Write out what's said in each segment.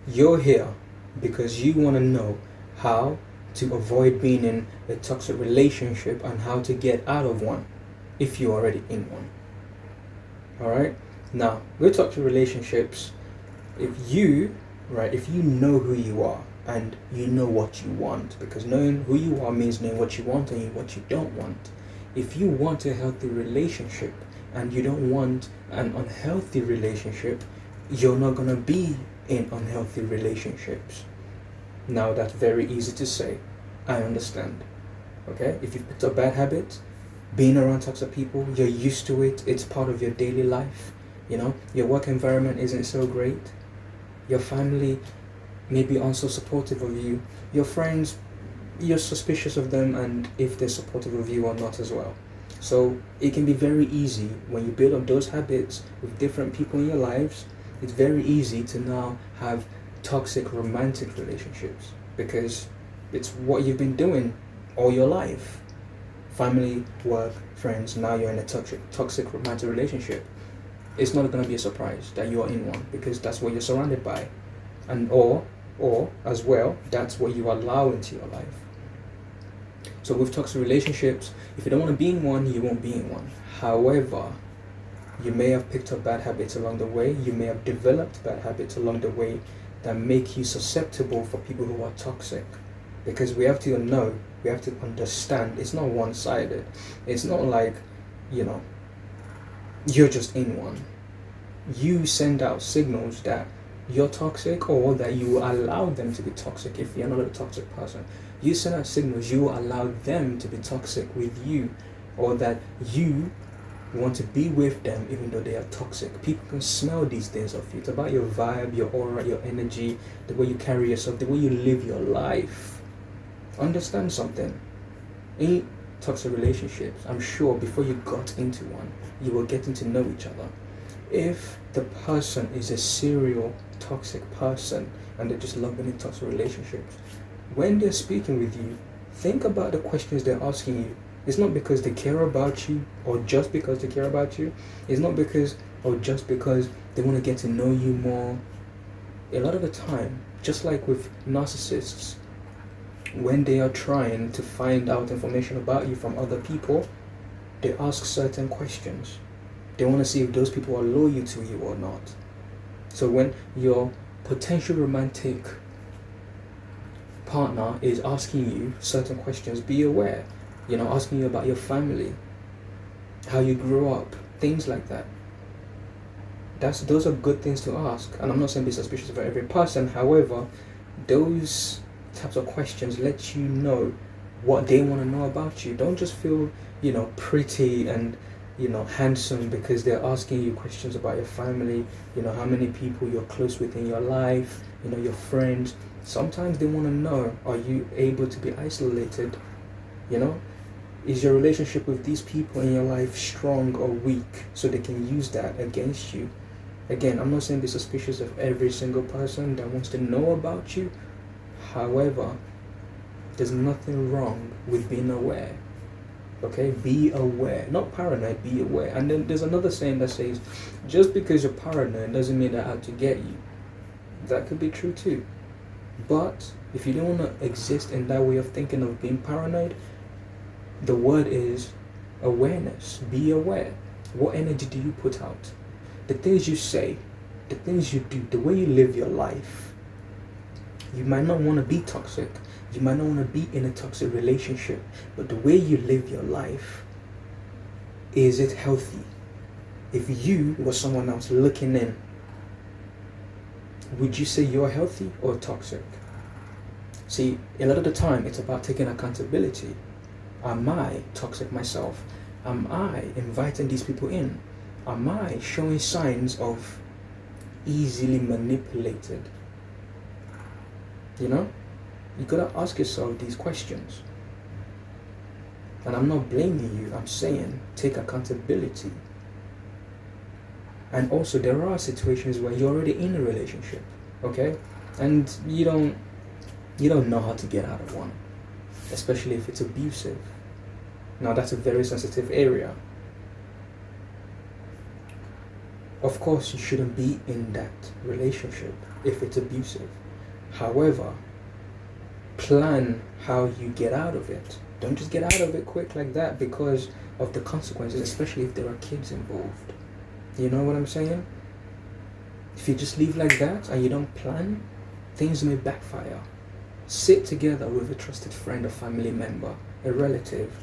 You're here because you want to know how to avoid being in a toxic relationship and how to get out of one if you're already in one. Alright? Now, with toxic relationships, if you if you know who you are and you know what you want, because knowing who you are means knowing what you want and what you don't want. If you want a healthy relationship and you don't want an unhealthy relationship, you're not going to be in unhealthy relationships. Now, that's very easy to say. I understand. Okay? If you've picked up bad habits, being around toxic people, you're used to it, it's part of your daily life. Your work environment isn't so great. Your family may be also supportive of you. Your friends, you're suspicious of them and if they're supportive of you or not as well. So it can be very easy when you build up those habits with different people in your lives. It's very easy to now have toxic romantic relationships because it's what you've been doing all your life. Family, work, friends, now you're in a toxic romantic relationship. It's not going to be a surprise that you are in one because that's what you're surrounded by. And or as well, that's what you allow into your life. So with toxic relationships, if you don't want to be in one, you won't be in one. However, you may have picked up bad habits along the way. You may have developed bad habits along the way that make you susceptible for people who are toxic. Because we have to know, we have to understand, it's not one-sided. It's not like, you're just in one. You send out signals that you're toxic or that you allow them to be toxic if you're not a toxic person. You send out signals you allow them to be toxic with you or that you want to be with them even though they are toxic. People can smell these things off you. It's about your vibe, your aura, your energy, the way you carry yourself, the way you live your life. Understand something. In toxic relationships, I'm sure before you got into one, you were getting to know each other. If the person is a serial toxic person and they just love being in toxic relationships, when they're speaking with you, think about the questions they're asking you. It's not because they care about you or just because they care about you. It's not because or just because they want to get to know you more. A lot of the time, just like with narcissists, when they are trying to find out information about you from other people, they ask certain questions. They want to see if those people are loyal to you or not. So when your potential romantic partner is asking you certain questions, be aware. Asking you about your family, how you grew up, things like that. Those are good things to ask. And I'm not saying be suspicious of every person. However, those types of questions let you know what they want to know about you. Don't just feel, pretty and handsome because they're asking you questions about your family, how many people you're close with in your life, your friends. Sometimes they want to know, are you able to be isolated? Is your relationship with these people in your life strong or weak so they can use that against you? Again, I'm not saying be suspicious of every single person that wants to know about you. However, there's nothing wrong with being aware. Okay, be aware, not paranoid, be aware. And then there's another saying that says, just because you're paranoid doesn't mean they're out to get you. That could be true too. But if you don't want to exist in that way of thinking of being paranoid, the word is awareness. Be aware. What energy do you put out? The things you say, the things you do, the way you live your life. You might not want to be toxic. You might not want to be in a toxic relationship, but the way you live your life, is it healthy? If you were someone else looking in, would you say you're healthy or toxic? See, a lot of the time, it's about taking accountability. Am I toxic myself? Am I inviting these people in? Am I showing signs of easily manipulated? You gotta ask yourself these questions. And I'm not blaming you, I'm saying take accountability. And also there are situations where you're already in a relationship, okay? And you don't know how to get out of one, especially if it's abusive. Now that's a very sensitive area. Of course, you shouldn't be in that relationship if it's abusive. However, plan how you get out of it. Don't just get out of it quick like that because of the consequences, especially if there are kids involved. You know what I'm saying? If you just leave like that and you don't plan, things may backfire. Sit together with a trusted friend, a family member, a relative,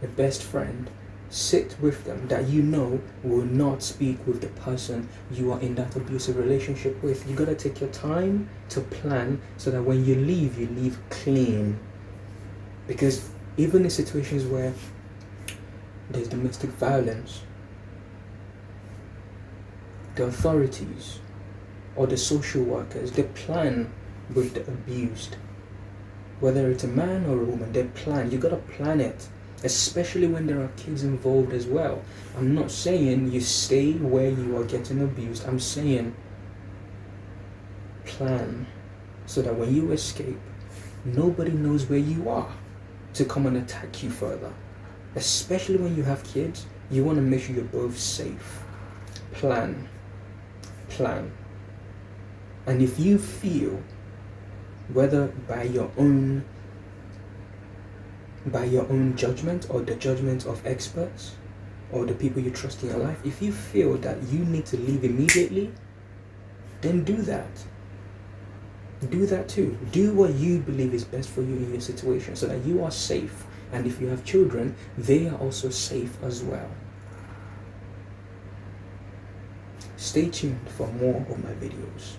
a best friend. Sit with them that you know will not speak with the person you are in that abusive relationship with. You gotta take your time to plan so that when you leave clean. Because even in situations where there's domestic violence, the authorities or the social workers, they plan with the abused. Whether it's a man or a woman, they plan. You gotta plan it, especially when there are kids involved as well. I'm not saying you stay where you are getting abused. I'm saying plan so that when you escape, nobody knows where you are to come and attack you further. Especially when you have kids, you want to make sure you're both safe. Plan. And if you feel, whether by your own judgment or the judgment of experts or the people you trust in your life, if you feel that you need to leave immediately, then do that. Do that too. Do what you believe is best for you in your situation so that you are safe. And if you have children, they are also safe as well. Stay tuned for more of my videos.